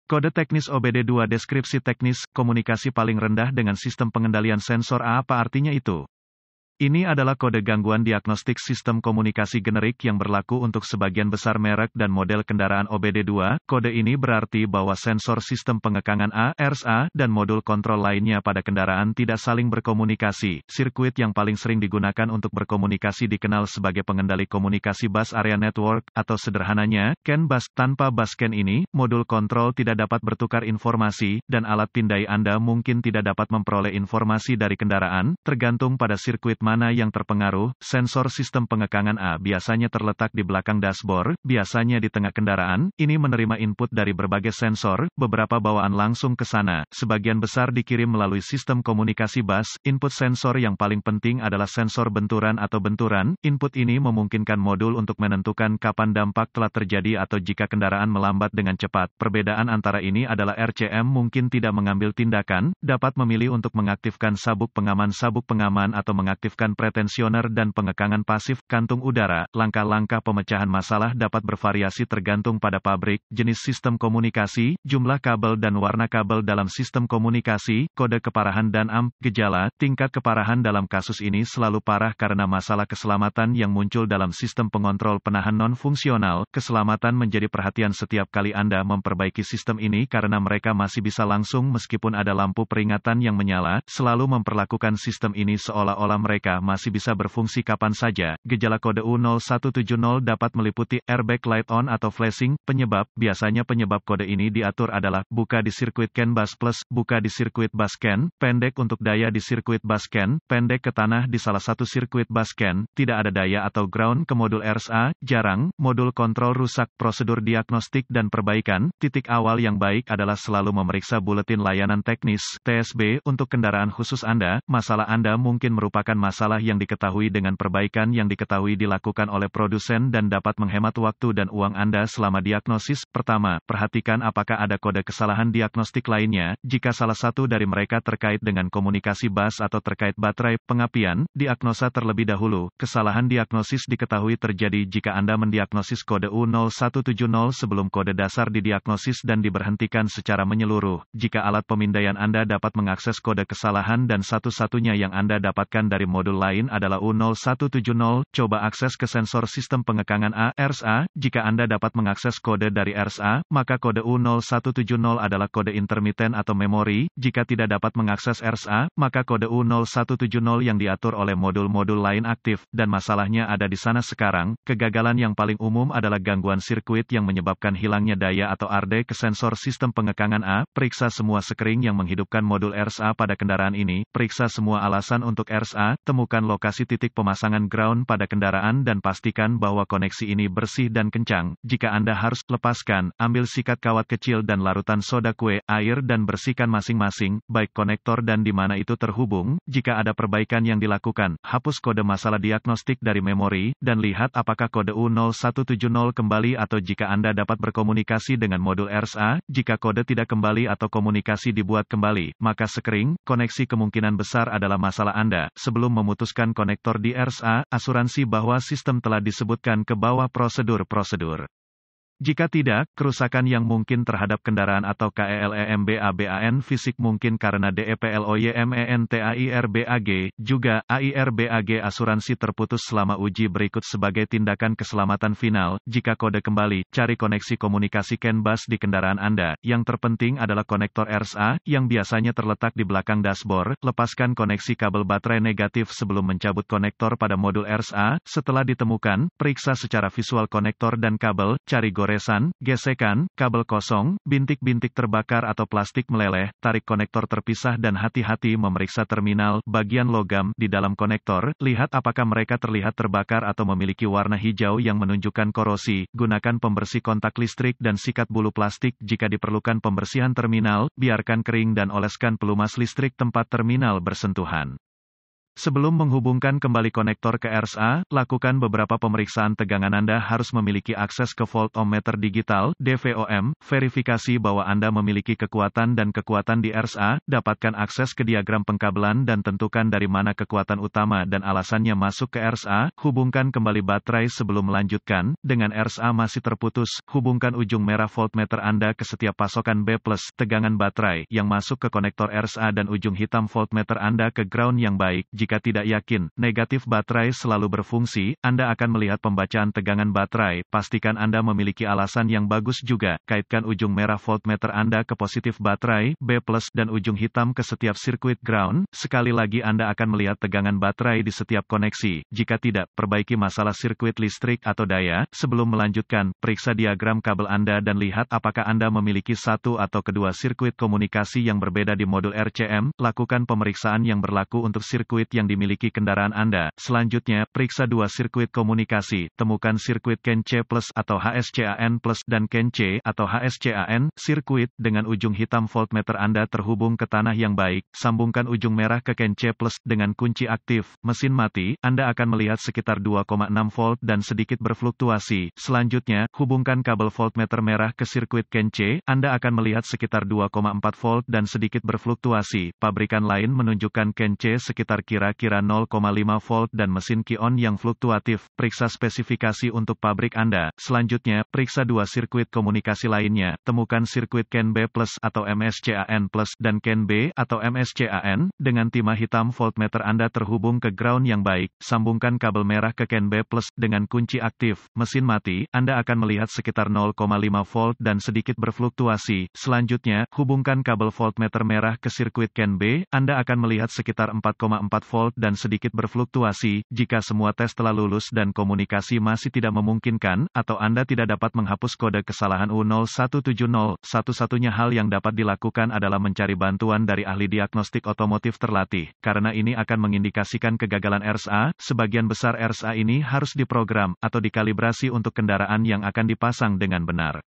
Kode teknis OBD2 deskripsi teknis, komunikasi paling rendah dengan sistem pengendalian sensor. Apa artinya itu? Ini adalah kode gangguan diagnostik sistem komunikasi generik yang berlaku untuk sebagian besar merek dan model kendaraan OBD2. Kode ini berarti bahwa sensor sistem pengekangan RSA dan modul kontrol lainnya pada kendaraan tidak saling berkomunikasi. Sirkuit yang paling sering digunakan untuk berkomunikasi dikenal sebagai pengendali komunikasi bus area network, atau sederhananya, CAN bus. Tanpa bus CAN ini, modul kontrol tidak dapat bertukar informasi, dan alat pindai Anda mungkin tidak dapat memperoleh informasi dari kendaraan, tergantung pada sirkuit mana yang terpengaruh. Sensor sistem pengekangan biasanya terletak di belakang dashboard, biasanya di tengah kendaraan. Ini menerima input dari berbagai sensor, beberapa bawaan langsung ke sana. Sebagian besar dikirim melalui sistem komunikasi bus. Input sensor yang paling penting adalah sensor benturan atau benturan. Input ini memungkinkan modul untuk menentukan kapan dampak telah terjadi atau jika kendaraan melambat dengan cepat. Perbedaan antara ini adalah RCM mungkin tidak mengambil tindakan, dapat memilih untuk mengaktifkan sabuk pengaman atau mengaktifkan pretensioner dan pengekangan pasif. Kantung udara. Langkah-langkah pemecahan masalah dapat bervariasi tergantung pada pabrik, jenis sistem komunikasi, jumlah kabel dan warna kabel dalam sistem komunikasi, kode keparahan dan gejala. Tingkat keparahan dalam kasus ini selalu parah karena masalah keselamatan yang muncul dalam sistem pengontrol penahan non-fungsional. Keselamatan menjadi perhatian setiap kali Anda memperbaiki sistem ini karena mereka masih bisa langsung meskipun ada lampu peringatan yang menyala. Selalu memperlakukan sistem ini seolah-olah mereka masih bisa berfungsi kapan saja. Gejala kode U0170 dapat meliputi airbag light on atau flashing. Penyebab. Biasanya penyebab kode ini diatur adalah buka di sirkuit CAN bus plus, buka di sirkuit bus CAN, pendek untuk daya di sirkuit bus CAN, pendek ke tanah di salah satu sirkuit bus CAN, tidak ada daya atau ground ke modul RSA, jarang, modul kontrol rusak. Prosedur diagnostik dan perbaikan. Titik awal yang baik adalah selalu memeriksa buletin layanan teknis (TSB) untuk kendaraan khusus Anda. Masalah Anda mungkin merupakan masalah yang diketahui dengan perbaikan yang diketahui dilakukan oleh produsen dan dapat menghemat waktu dan uang Anda selama diagnosis. Pertama, perhatikan apakah ada kode kesalahan diagnostik lainnya. Jika salah satu dari mereka terkait dengan komunikasi bus atau terkait baterai, pengapian, diagnosa terlebih dahulu. Kesalahan diagnosis diketahui terjadi jika Anda mendiagnosis kode U0170 sebelum kode dasar didiagnosis dan diberhentikan secara menyeluruh. Jika alat pemindaian Anda dapat mengakses kode kesalahan dan satu-satunya yang Anda dapatkan dari modul lain adalah U0170, coba akses ke sensor sistem pengekangan RSA. Jika Anda dapat mengakses kode dari RSA, maka kode U0170 adalah kode intermiten atau memori. Jika tidak dapat mengakses RSA, maka kode U0170 yang diatur oleh modul-modul lain aktif, dan masalahnya ada di sana sekarang. Kegagalan yang paling umum adalah gangguan sirkuit yang menyebabkan hilangnya daya atau arde ke sensor sistem pengekangan Periksa semua sekring yang menghidupkan modul RSA pada kendaraan ini. Periksa semua alasan untuk RSA. Temukan lokasi titik pemasangan ground pada kendaraan dan pastikan bahwa koneksi ini bersih dan kencang. Jika Anda harus lepaskan, ambil sikat kawat kecil dan larutan soda kue, air dan bersihkan masing-masing, baik konektor dan di mana itu terhubung. Jika ada perbaikan yang dilakukan, hapus kode masalah diagnostik dari memori, dan lihat apakah kode U0170 kembali atau jika Anda dapat berkomunikasi dengan modul RSA. Jika kode tidak kembali atau komunikasi dibuat kembali, maka sekring, koneksi kemungkinan besar adalah masalah Anda. Sebelum memutuskan konektor di RSA, asuransi bahwa sistem telah disebutkan ke bawah prosedur-prosedur. Jika tidak, kerusakan yang mungkin terhadap kendaraan atau KELEMBABAN fisik mungkin karena DEPLOYMENTAIRBAG, juga AIRBAG asuransi terputus selama uji berikut sebagai tindakan keselamatan final. Jika kode kembali, cari koneksi komunikasi CAN bus di kendaraan Anda. Yang terpenting adalah konektor RSA, yang biasanya terletak di belakang dashboard. Lepaskan koneksi kabel baterai negatif sebelum mencabut konektor pada modul RSA. Setelah ditemukan, periksa secara visual konektor dan kabel, cari goresan, gesekan, kabel kosong, bintik-bintik terbakar atau plastik meleleh, tarik konektor terpisah dan hati-hati memeriksa terminal, bagian logam, di dalam konektor, lihat apakah mereka terlihat terbakar atau memiliki warna hijau yang menunjukkan korosi. Gunakan pembersih kontak listrik dan sikat bulu plastik jika diperlukan pembersihan terminal, biarkan kering dan oleskan pelumas listrik tempat terminal bersentuhan. Sebelum menghubungkan kembali konektor ke RSA, lakukan beberapa pemeriksaan tegangan. Anda harus memiliki akses ke voltmeter digital, DVOM, verifikasi bahwa Anda memiliki kekuatan dan kekuatan di RSA, dapatkan akses ke diagram pengkabelan dan tentukan dari mana kekuatan utama dan alasannya masuk ke RSA, hubungkan kembali baterai sebelum melanjutkan. Dengan RSA masih terputus, hubungkan ujung merah voltmeter Anda ke setiap pasokan B+, tegangan baterai, yang masuk ke konektor RSA dan ujung hitam voltmeter Anda ke ground yang baik. Jika tidak yakin, negatif baterai selalu berfungsi, Anda akan melihat pembacaan tegangan baterai. Pastikan Anda memiliki alasan yang bagus juga. Kaitkan ujung merah voltmeter Anda ke positif baterai, B+, dan ujung hitam ke setiap sirkuit ground. Sekali lagi Anda akan melihat tegangan baterai di setiap koneksi. Jika tidak, perbaiki masalah sirkuit listrik atau daya. Sebelum melanjutkan, periksa diagram kabel Anda dan lihat apakah Anda memiliki satu atau kedua sirkuit komunikasi yang berbeda di modul RCM. Lakukan pemeriksaan yang berlaku untuk sirkuit yang dimiliki kendaraan Anda. Selanjutnya, periksa dua sirkuit komunikasi. Temukan sirkuit CAN C+ atau HSCAN+ dan CAN C atau HSCAN, sirkuit dengan ujung hitam voltmeter Anda terhubung ke tanah yang baik. Sambungkan ujung merah ke CAN C+ dengan kunci aktif. Mesin mati, Anda akan melihat sekitar 2,6 volt dan sedikit berfluktuasi. Selanjutnya, hubungkan kabel voltmeter merah ke sirkuit CAN C. Anda akan melihat sekitar 2,4 volt dan sedikit berfluktuasi. Pabrikan lain menunjukkan CAN C sekitar kira-kira 0,5 volt dan mesin Ki-on yang fluktuatif. Periksa spesifikasi untuk pabrik Anda. Selanjutnya, periksa dua sirkuit komunikasi lainnya. Temukan sirkuit CAN B+ atau MSCAN+ dan CAN B atau MSCAN. Dengan timah hitam voltmeter Anda terhubung ke ground yang baik. Sambungkan kabel merah ke CAN B+ dengan kunci aktif. Mesin mati, Anda akan melihat sekitar 0,5 volt dan sedikit berfluktuasi. Selanjutnya, hubungkan kabel voltmeter merah ke sirkuit CAN B. Anda akan melihat sekitar 4,4 volt dan sedikit berfluktuasi. Jika semua tes telah lulus dan komunikasi masih tidak memungkinkan, atau Anda tidak dapat menghapus kode kesalahan U0170, satu-satunya hal yang dapat dilakukan adalah mencari bantuan dari ahli diagnostik otomotif terlatih. Karena ini akan mengindikasikan kegagalan RSA, sebagian besar RSA ini harus diprogram atau dikalibrasi untuk kendaraan yang akan dipasang dengan benar.